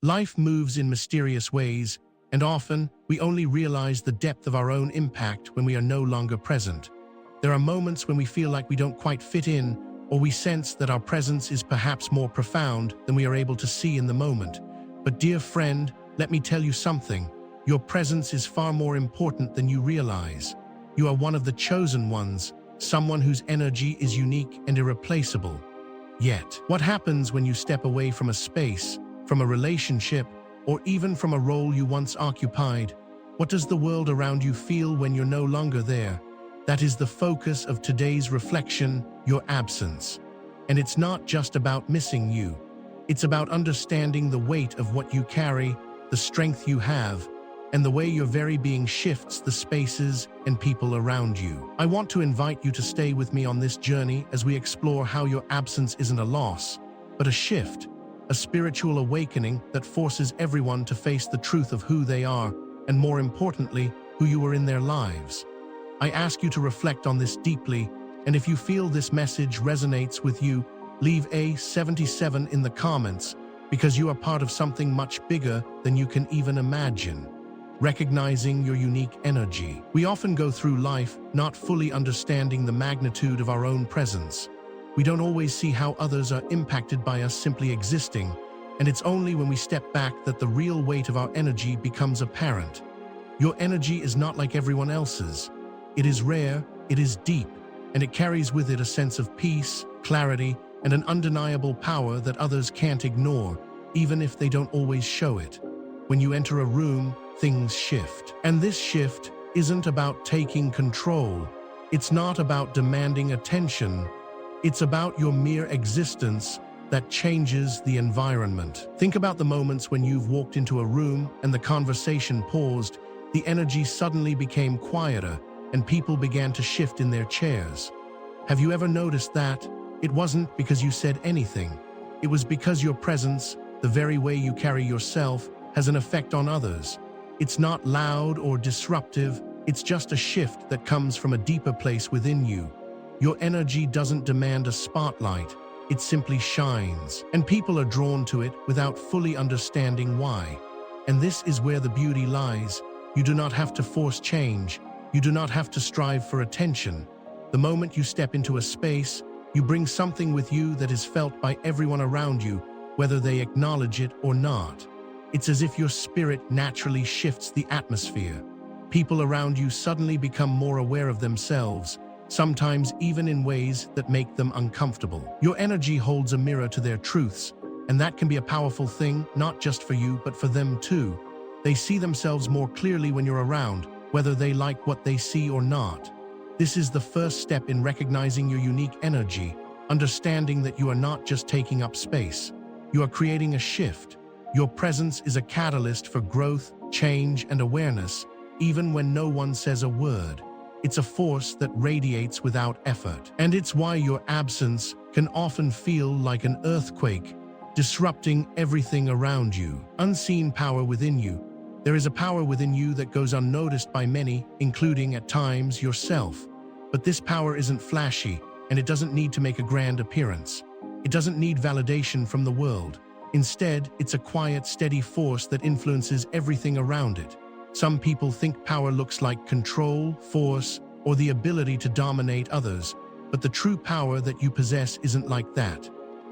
Life moves in mysterious ways, and often we only realize the depth of our own impact when we are no longer present. There are moments when we feel like we don't quite fit in, or we sense that our presence is perhaps more profound than we are able to see in the moment. But dear friend, let me tell you something. Your presence is far more important than you realize. You are one of the chosen ones, someone whose energy is unique and irreplaceable. Yet, what happens when you step away from a space, from a relationship, or even from a role you once occupied? What does the world around you feel when you're no longer there? That is the focus of today's reflection, your absence. And it's not just about missing you. It's about understanding the weight of what you carry, the strength you have, and the way your very being shifts the spaces and people around you. I want to invite you to stay with me on this journey as we explore how your absence isn't a loss, but a shift, a spiritual awakening that forces everyone to face the truth of who they are, and more importantly, who you are in their lives. I ask you to reflect on this deeply, and if you feel this message resonates with you, leave a 77 in the comments, because you are part of something much bigger than you can even imagine. Recognizing your unique energy. We often go through life not fully understanding the magnitude of our own presence. We don't always see how others are impacted by us simply existing, and it's only when we step back that the real weight of our energy becomes apparent. Your energy is not like everyone else's. It is rare, it is deep, and it carries with it a sense of peace, clarity, and an undeniable power that others can't ignore, even if they don't always show it. When you enter a room, things shift. And this shift isn't about taking control. It's not about demanding attention. It's about your mere existence that changes the environment. Think about the moments when you've walked into a room and the conversation paused, the energy suddenly became quieter, and people began to shift in their chairs. Have you ever noticed that? It wasn't because you said anything. It was because your presence, the very way you carry yourself, has an effect on others. It's not loud or disruptive, it's just a shift that comes from a deeper place within you. Your energy doesn't demand a spotlight, it simply shines, and people are drawn to it without fully understanding why. And this is where the beauty lies. You do not have to force change, you do not have to strive for attention. The moment you step into a space, you bring something with you that is felt by everyone around you, whether they acknowledge it or not. It's as if your spirit naturally shifts the atmosphere. People around you suddenly become more aware of themselves, sometimes even in ways that make them uncomfortable. Your energy holds a mirror to their truths, and that can be a powerful thing, not just for you, but for them too. They see themselves more clearly when you're around, whether they like what they see or not. This is the first step in recognizing your unique energy, understanding that you are not just taking up space. You are creating a shift. Your presence is a catalyst for growth, change, and awareness, even when no one says a word. It's a force that radiates without effort. And it's why your absence can often feel like an earthquake, disrupting everything around you. Unseen power within you. There is a power within you that goes unnoticed by many, including at times yourself. But this power isn't flashy, and it doesn't need to make a grand appearance. It doesn't need validation from the world. Instead, it's a quiet, steady force that influences everything around it. Some people think power looks like control, force, or the ability to dominate others, but the true power that you possess isn't like that.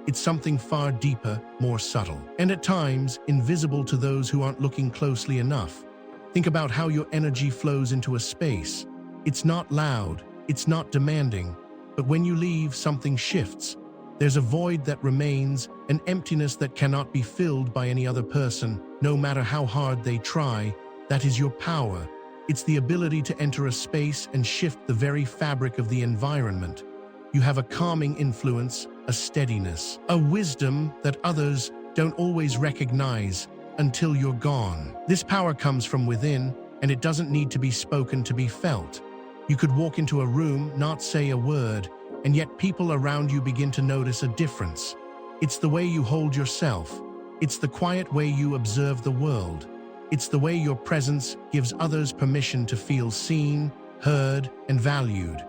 It's something far deeper, more subtle, and at times invisible to those who aren't looking closely enough. Think about how your energy flows into a space. It's not loud, it's not demanding, but when you leave, something shifts. There's a void that remains, an emptiness that cannot be filled by any other person, no matter how hard they try. That is your power. It's the ability to enter a space and shift the very fabric of the environment. You have a calming influence, a steadiness, a wisdom that others don't always recognize until you're gone. This power comes from within, and it doesn't need to be spoken to be felt. You could walk into a room, not say a word, and yet people around you begin to notice a difference. It's the way you hold yourself. It's the quiet way you observe the world. It's the way your presence gives others permission to feel seen, heard, and valued.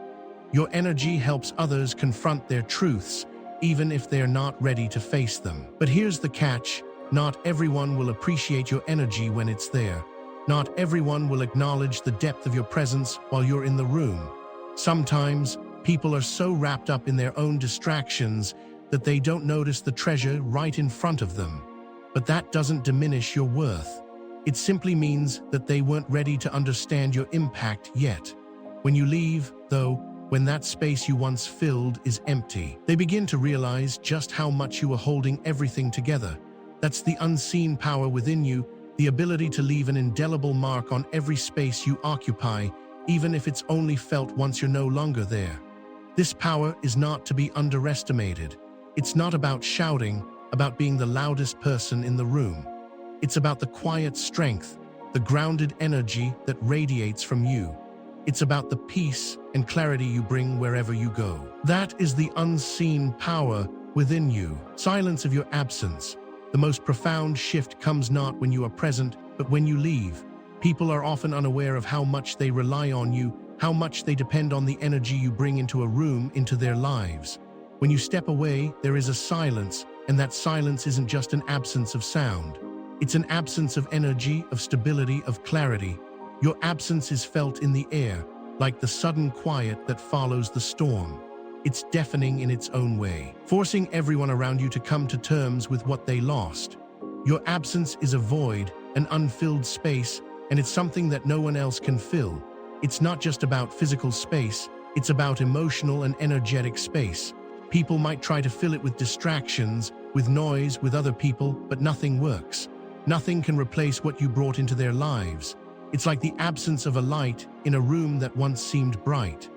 Your energy helps others confront their truths, even if they are not ready to face them. But here's the catch. Not everyone will appreciate your energy when it's there. Not everyone will acknowledge the depth of your presence while you're in the room. Sometimes, people are so wrapped up in their own distractions that they don't notice the treasure right in front of them. But that doesn't diminish your worth. It simply means that they weren't ready to understand your impact yet. When you leave, though, when that space you once filled is empty, they begin to realize just how much you were holding everything together. That's the unseen power within you, the ability to leave an indelible mark on every space you occupy, even if it's only felt once you're no longer there. This power is not to be underestimated. It's not about shouting, about being the loudest person in the room. It's about the quiet strength, the grounded energy that radiates from you. It's about the peace and clarity you bring wherever you go. That is the unseen power within you. Silence of your absence. The most profound shift comes not when you are present, but when you leave. People are often unaware of how much they rely on you, how much they depend on the energy you bring into a room, into their lives. When you step away, there is a silence, and that silence isn't just an absence of sound. It's an absence of energy, of stability, of clarity. Your absence is felt in the air, like the sudden quiet that follows the storm. It's deafening in its own way, forcing everyone around you to come to terms with what they lost. Your absence is a void, an unfilled space, and it's something that no one else can fill. It's not just about physical space, it's about emotional and energetic space. People might try to fill it with distractions, with noise, with other people, but nothing works. Nothing can replace what you brought into their lives. It's like the absence of a light in a room that once seemed bright.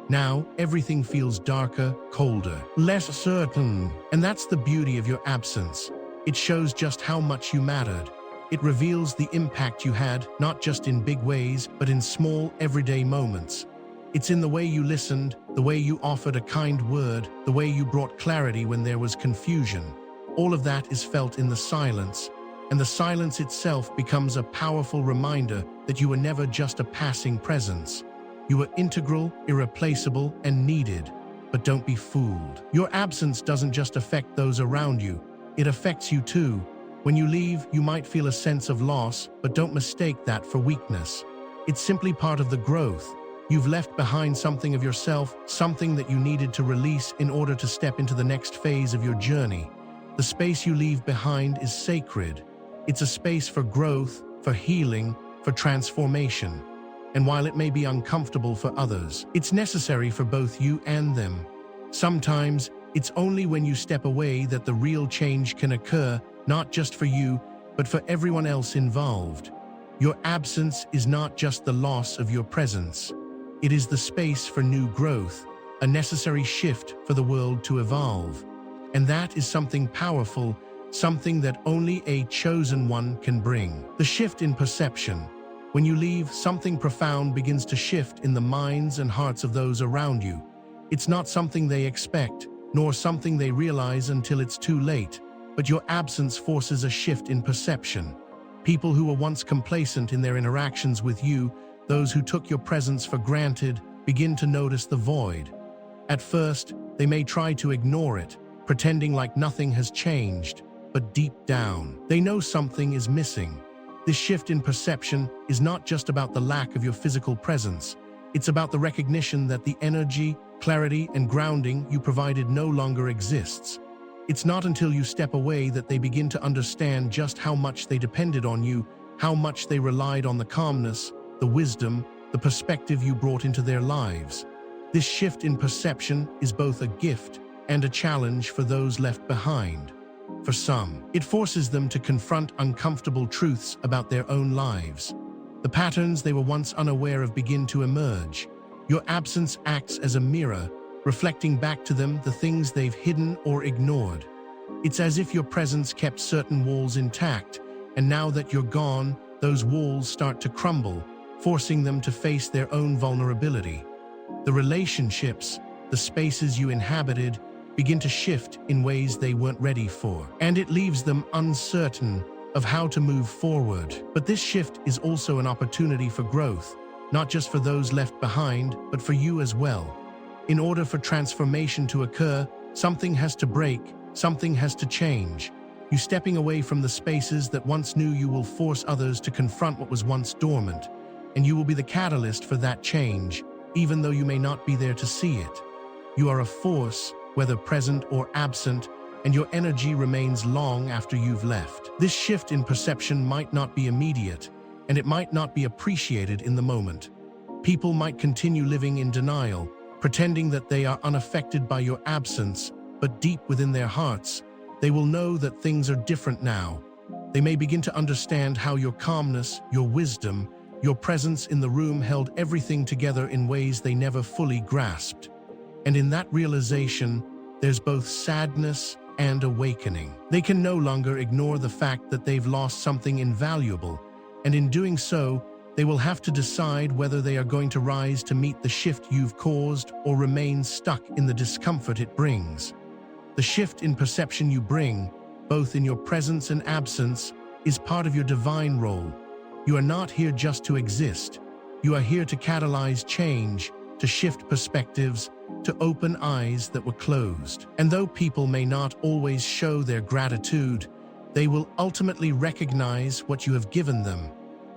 Now, everything feels darker, colder, less certain. And that's the beauty of your absence. It shows just how much you mattered. It reveals the impact you had, not just in big ways, but in small, everyday moments. It's in the way you listened, the way you offered a kind word, the way you brought clarity when there was confusion. All of that is felt in the silence. And the silence itself becomes a powerful reminder that you were never just a passing presence. You were integral, irreplaceable, and needed. But don't be fooled. Your absence doesn't just affect those around you. It affects you too. When you leave, you might feel a sense of loss, but don't mistake that for weakness. It's simply part of the growth. You've left behind something of yourself, something that you needed to release in order to step into the next phase of your journey. The space you leave behind is sacred. It's a space for growth, for healing, for transformation. And while it may be uncomfortable for others, it's necessary for both you and them. Sometimes, it's only when you step away that the real change can occur, not just for you, but for everyone else involved. Your absence is not just the loss of your presence. It is the space for new growth, a necessary shift for the world to evolve. And that is something powerful, something that only a chosen one can bring. The shift in perception. When you leave, something profound begins to shift in the minds and hearts of those around you. It's not something they expect, nor something they realize until it's too late, but your absence forces a shift in perception. People who were once complacent in their interactions with you, those who took your presence for granted, begin to notice the void. At first, they may try to ignore it, pretending like nothing has changed, but deep down, they know something is missing. This shift in perception is not just about the lack of your physical presence. It's about the recognition that the energy, clarity, and grounding you provided no longer exists. It's not until you step away that they begin to understand just how much they depended on you, how much they relied on the calmness, the wisdom, the perspective you brought into their lives. This shift in perception is both a gift and a challenge for those left behind. For some, it forces them to confront uncomfortable truths about their own lives. The patterns they were once unaware of begin to emerge. Your absence acts as a mirror, reflecting back to them the things they've hidden or ignored. It's as if your presence kept certain walls intact, and now that you're gone, those walls start to crumble, forcing them to face their own vulnerability. The relationships, the spaces you inhabited, begin to shift in ways they weren't ready for, and it leaves them uncertain of how to move forward. But this shift is also an opportunity for growth, not just for those left behind, but for you as well. In order for transformation to occur, something has to break, something has to change. You stepping away from the spaces that once knew you will force others to confront what was once dormant, and you will be the catalyst for that change, even though you may not be there to see it. You are a force, whether present or absent, and your energy remains long after you've left. This shift in perception might not be immediate, and it might not be appreciated in the moment. People might continue living in denial, pretending that they are unaffected by your absence, but deep within their hearts, they will know that things are different now. They may begin to understand how your calmness, your wisdom, your presence in the room held everything together in ways they never fully grasped. And in that realization, there's both sadness and awakening. They can no longer ignore the fact that they've lost something invaluable, and in doing so, they will have to decide whether they are going to rise to meet the shift you've caused or remain stuck in the discomfort it brings. The shift in perception you bring, both in your presence and absence, is part of your divine role. You are not here just to exist. You are here to catalyze change, to shift perspectives, to open eyes that were closed. And though people may not always show their gratitude, they will ultimately recognize what you have given them,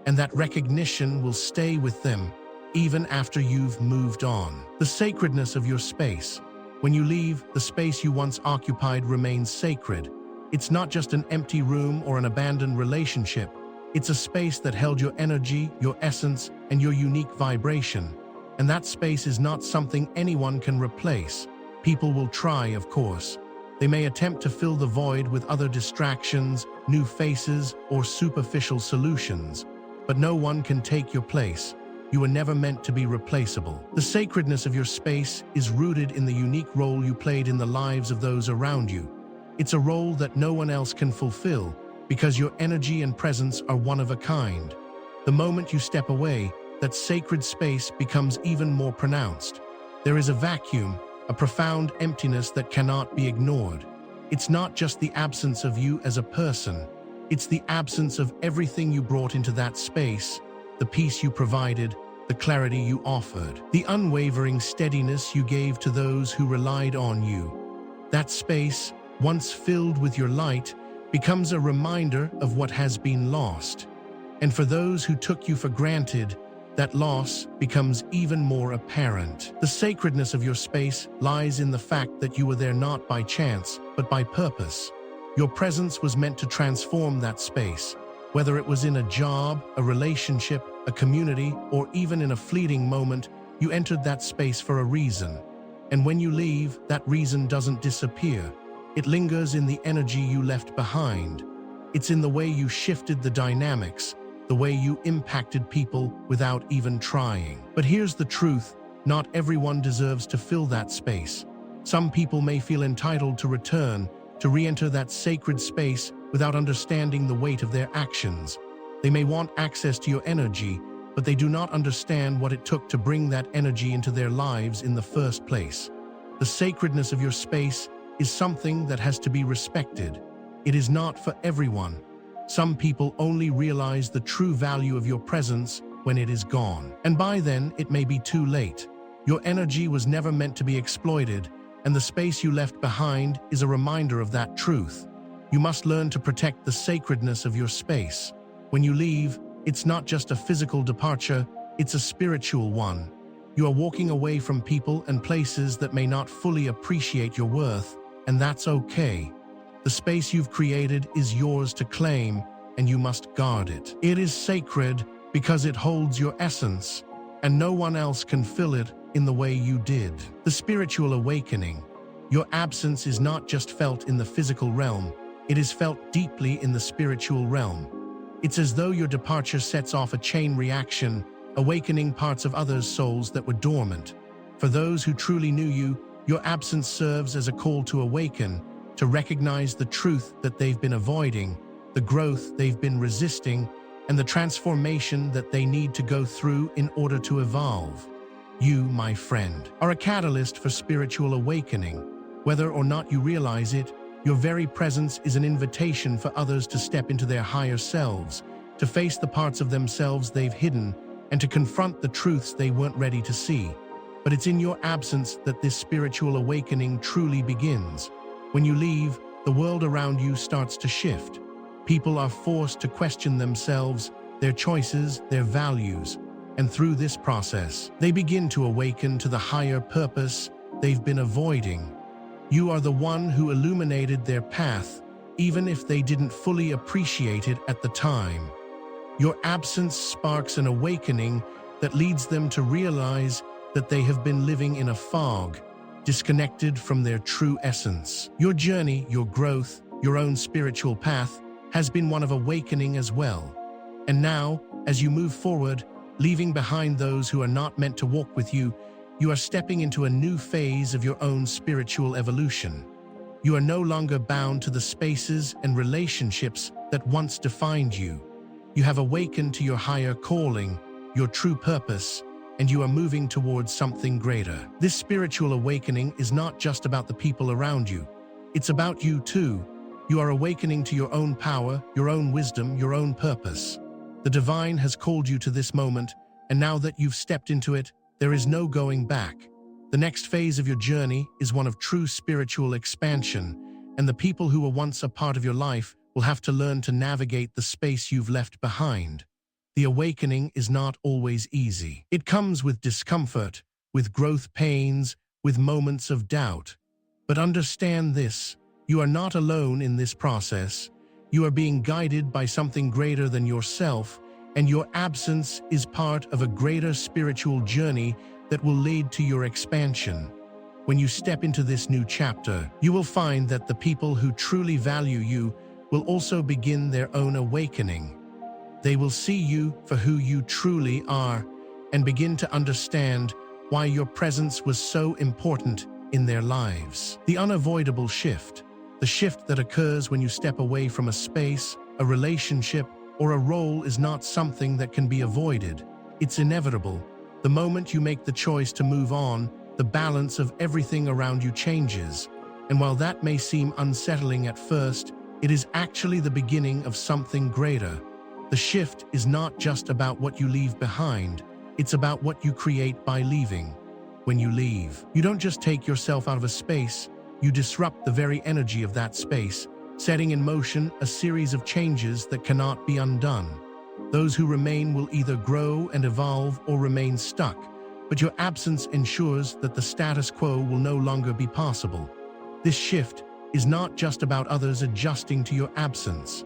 and that recognition will stay with them even after you've moved on. The sacredness of your space. When you leave, the space you once occupied remains sacred. It's not just an empty room or an abandoned relationship. It's a space that held your energy, your essence, and your unique vibration. And that space is not something anyone can replace. People will try, of course. They may attempt to fill the void with other distractions, new faces, or superficial solutions. But no one can take your place. You were never meant to be replaceable. The sacredness of your space is rooted in the unique role you played in the lives of those around you. It's a role that no one else can fulfill because your energy and presence are one of a kind. The moment you step away, that sacred space becomes even more pronounced. There is a vacuum, a profound emptiness that cannot be ignored. It's not just the absence of you as a person. It's the absence of everything you brought into that space, the peace you provided, the clarity you offered, the unwavering steadiness you gave to those who relied on you. That space, once filled with your light, becomes a reminder of what has been lost. And for those who took you for granted, that loss becomes even more apparent. The sacredness of your space lies in the fact that you were there not by chance, but by purpose. Your presence was meant to transform that space, whether it was in a job, a relationship, a community, or even in a fleeting moment. You entered that space for a reason. And when you leave, that reason doesn't disappear. It lingers in the energy you left behind. It's in the way you shifted the dynamics, the way you impacted people without even trying. But here's the truth: not everyone deserves to fill that space. Some people may feel entitled to return, to re-enter that sacred space without understanding the weight of their actions. They may want access to your energy, but they do not understand what it took to bring that energy into their lives in the first place. The sacredness of your space is something that has to be respected. It is not for everyone. Some people only realize the true value of your presence when it is gone. And by then, it may be too late. Your energy was never meant to be exploited, and the space you left behind is a reminder of that truth. You must learn to protect the sacredness of your space. When you leave, it's not just a physical departure, it's a spiritual one. You are walking away from people and places that may not fully appreciate your worth, and that's okay. The space you've created is yours to claim, and you must guard it. It is sacred because it holds your essence, and no one else can fill it in the way you did. The spiritual awakening. Your absence is not just felt in the physical realm, it is felt deeply in the spiritual realm. It's as though your departure sets off a chain reaction, awakening parts of others' souls that were dormant. For those who truly knew you, your absence serves as a call to awaken, to recognize the truth that they've been avoiding, the growth they've been resisting, and the transformation that they need to go through in order to evolve. You, my friend, are a catalyst for spiritual awakening. Whether or not you realize it, your very presence is an invitation for others to step into their higher selves, to face the parts of themselves they've hidden, and to confront the truths they weren't ready to see. But it's in your absence that this spiritual awakening truly begins. When you leave, the world around you starts to shift. People are forced to question themselves, their choices, their values, and through this process, they begin to awaken to the higher purpose they've been avoiding. You are the one who illuminated their path, even if they didn't fully appreciate it at the time. Your absence sparks an awakening that leads them to realize that they have been living in a fog, disconnected from their true essence. Your journey, your growth, your own spiritual path has been one of awakening as well. And now, as you move forward, leaving behind those who are not meant to walk with you, you are stepping into a new phase of your own spiritual evolution. You are no longer bound to the spaces and relationships that once defined you. You have awakened to your higher calling, your true purpose, and you are moving towards something greater. This spiritual awakening is not just about the people around you. It's about you too. You are awakening to your own power, your own wisdom, your own purpose. The divine has called you to this moment, and now that you've stepped into it, there is no going back. The next phase of your journey is one of true spiritual expansion, and the people who were once a part of your life will have to learn to navigate the space you've left behind. The awakening is not always easy. It comes with discomfort, with growth pains, with moments of doubt. But understand this, you are not alone in this process. You are being guided by something greater than yourself, and your absence is part of a greater spiritual journey that will lead to your expansion. When you step into this new chapter, you will find that the people who truly value you will also begin their own awakening. They will see you for who you truly are and begin to understand why your presence was so important in their lives. The unavoidable shift, the shift that occurs when you step away from a space, a relationship, or a role is not something that can be avoided. It's inevitable. The moment you make the choice to move on, the balance of everything around you changes. And while that may seem unsettling at first, it is actually the beginning of something greater. The shift is not just about what you leave behind, it's about what you create by leaving. When you leave, you don't just take yourself out of a space, you disrupt the very energy of that space, setting in motion a series of changes that cannot be undone. Those who remain will either grow and evolve or remain stuck, but your absence ensures that the status quo will no longer be possible. This shift is not just about others adjusting to your absence.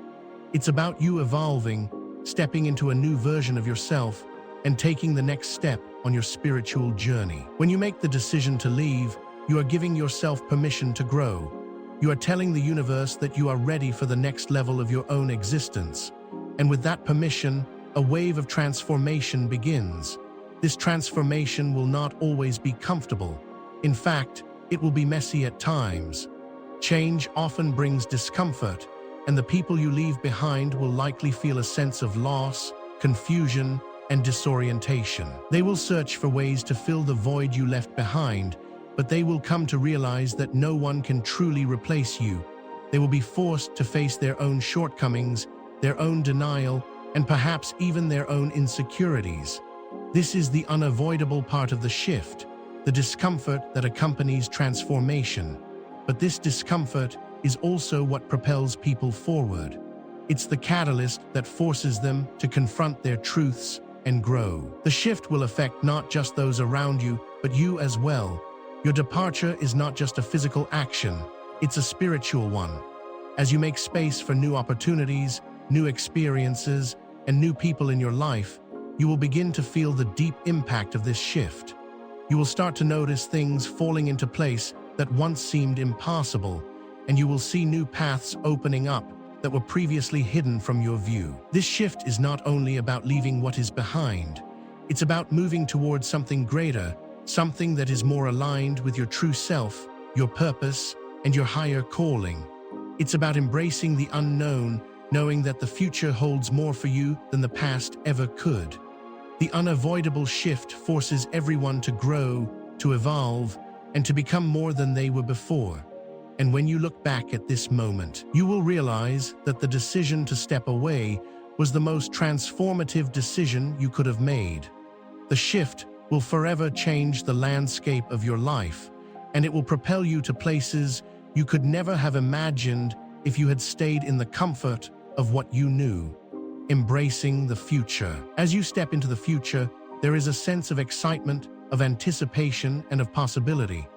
It's about you evolving, stepping into a new version of yourself, and taking the next step on your spiritual journey. When you make the decision to leave, you are giving yourself permission to grow. You are telling the universe that you are ready for the next level of your own existence. And with that permission, a wave of transformation begins. This transformation will not always be comfortable. In fact, it will be messy at times. Change often brings discomfort, and the people you leave behind will likely feel a sense of loss, confusion, and disorientation. They will search for ways to fill the void you left behind, but they will come to realize that no one can truly replace you. They will be forced to face their own shortcomings, their own denial, and perhaps even their own insecurities. This is the unavoidable part of the shift, the discomfort that accompanies transformation. But this discomfort is also what propels people forward. It's the catalyst that forces them to confront their truths and grow. The shift will affect not just those around you, but you as well. Your departure is not just a physical action, it's a spiritual one. As you make space for new opportunities, new experiences, and new people in your life, you will begin to feel the deep impact of this shift. You will start to notice things falling into place that once seemed impossible, and you will see new paths opening up that were previously hidden from your view. This shift is not only about leaving what is behind, it's about moving towards something greater, something that is more aligned with your true self, your purpose, and your higher calling. It's about embracing the unknown, knowing that the future holds more for you than the past ever could. The unavoidable shift forces everyone to grow, to evolve, and to become more than they were before. And when you look back at this moment, you will realize that the decision to step away was the most transformative decision you could have made. The shift will forever change the landscape of your life, and it will propel you to places you could never have imagined if you had stayed in the comfort of what you knew. Embracing the future. As you step into the future, there is a sense of excitement, of anticipation, and of possibility.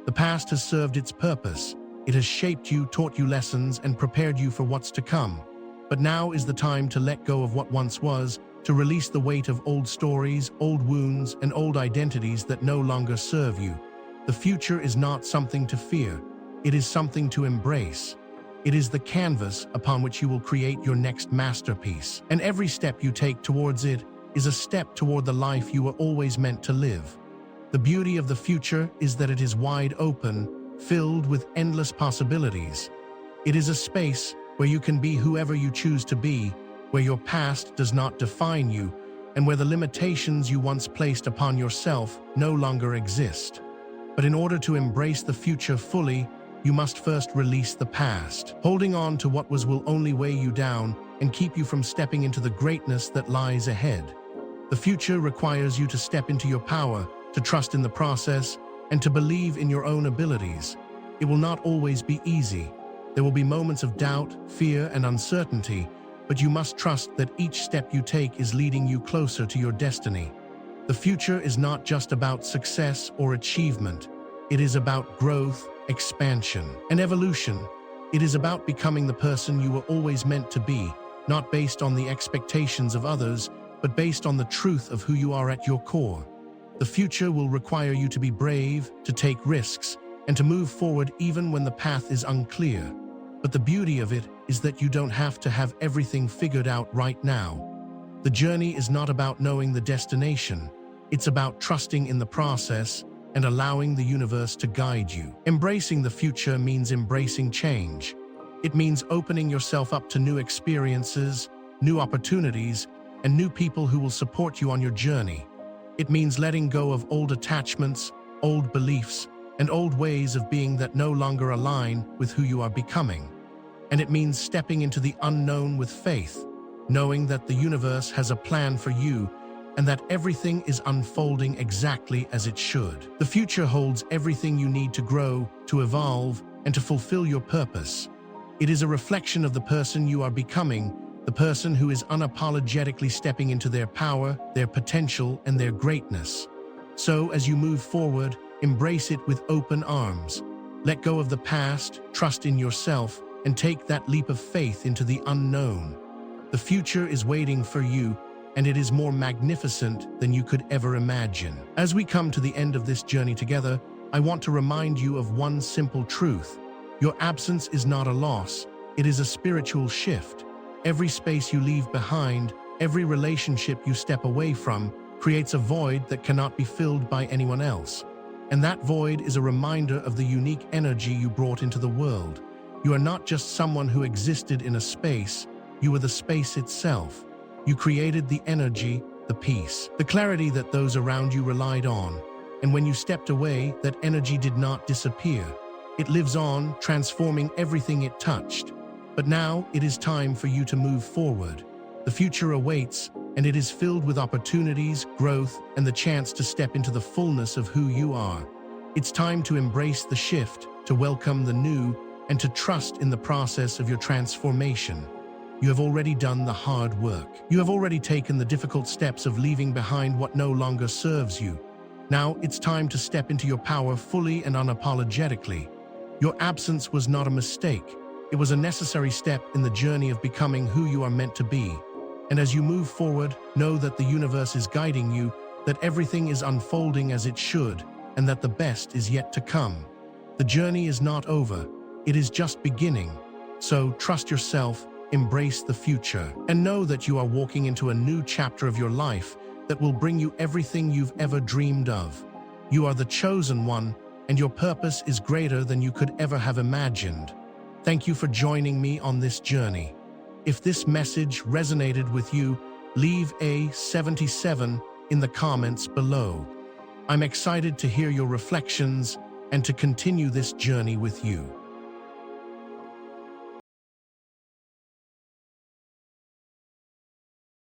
The past has served its purpose. It has shaped you, taught you lessons, and prepared you for what's to come. But now is the time to let go of what once was, to release the weight of old stories, old wounds, and old identities that no longer serve you. The future is not something to fear. It is something to embrace. It is the canvas upon which you will create your next masterpiece. And every step you take towards it is a step toward the life you were always meant to live. The beauty of the future is that it is wide open, filled with endless possibilities. It is a space where you can be whoever you choose to be, where your past does not define you, and where the limitations you once placed upon yourself no longer exist. But in order to embrace the future fully, you must first release the past. Holding on to what was will only weigh you down and keep you from stepping into the greatness that lies ahead. The future requires you to step into your power, to trust in the process, and to believe in your own abilities. It will not always be easy. There will be moments of doubt, fear, and uncertainty, but you must trust that each step you take is leading you closer to your destiny. The future is not just about success or achievement. It is about growth, expansion, and evolution. It is about becoming the person you were always meant to be, not based on the expectations of others, but based on the truth of who you are at your core. The future will require you to be brave, to take risks, and to move forward even when the path is unclear. But the beauty of it is that you don't have to have everything figured out right now. The journey is not about knowing the destination. It's about trusting in the process and allowing the universe to guide you. Embracing the future means embracing change. It means opening yourself up to new experiences, new opportunities, and new people who will support you on your journey. It means letting go of old attachments, old beliefs, and old ways of being that no longer align with who you are becoming. And it means stepping into the unknown with faith, knowing that the universe has a plan for you and that everything is unfolding exactly as it should. The future holds everything you need to grow, to evolve, and to fulfill your purpose. It is a reflection of the person you are becoming, the person who is unapologetically stepping into their power, their potential, and their greatness. So, as you move forward, embrace it with open arms. Let go of the past, trust in yourself, and take that leap of faith into the unknown. The future is waiting for you, and it is more magnificent than you could ever imagine. As we come to the end of this journey together, I want to remind you of one simple truth. Your absence is not a loss, it is a spiritual shift. Every space you leave behind, every relationship you step away from, creates a void that cannot be filled by anyone else. And that void is a reminder of the unique energy you brought into the world. You are not just someone who existed in a space, you were the space itself. You created the energy, the peace, the clarity that those around you relied on. And when you stepped away, that energy did not disappear. It lives on, transforming everything it touched. But now it is time for you to move forward. The future awaits, and it is filled with opportunities, growth, and the chance to step into the fullness of who you are. It's time to embrace the shift, to welcome the new, and to trust in the process of your transformation. You have already done the hard work. You have already taken the difficult steps of leaving behind what no longer serves you. Now it's time to step into your power fully and unapologetically. Your absence was not a mistake. It was a necessary step in the journey of becoming who you are meant to be. And as you move forward, know that the universe is guiding you, that everything is unfolding as it should, and that the best is yet to come. The journey is not over. It is just beginning. So trust yourself, embrace the future, and know that you are walking into a new chapter of your life that will bring you everything you've ever dreamed of. You are the chosen one, and your purpose is greater than you could ever have imagined. Thank you for joining me on this journey. If this message resonated with you, leave a 77 in the comments below. I'm excited to hear your reflections and to continue this journey with you.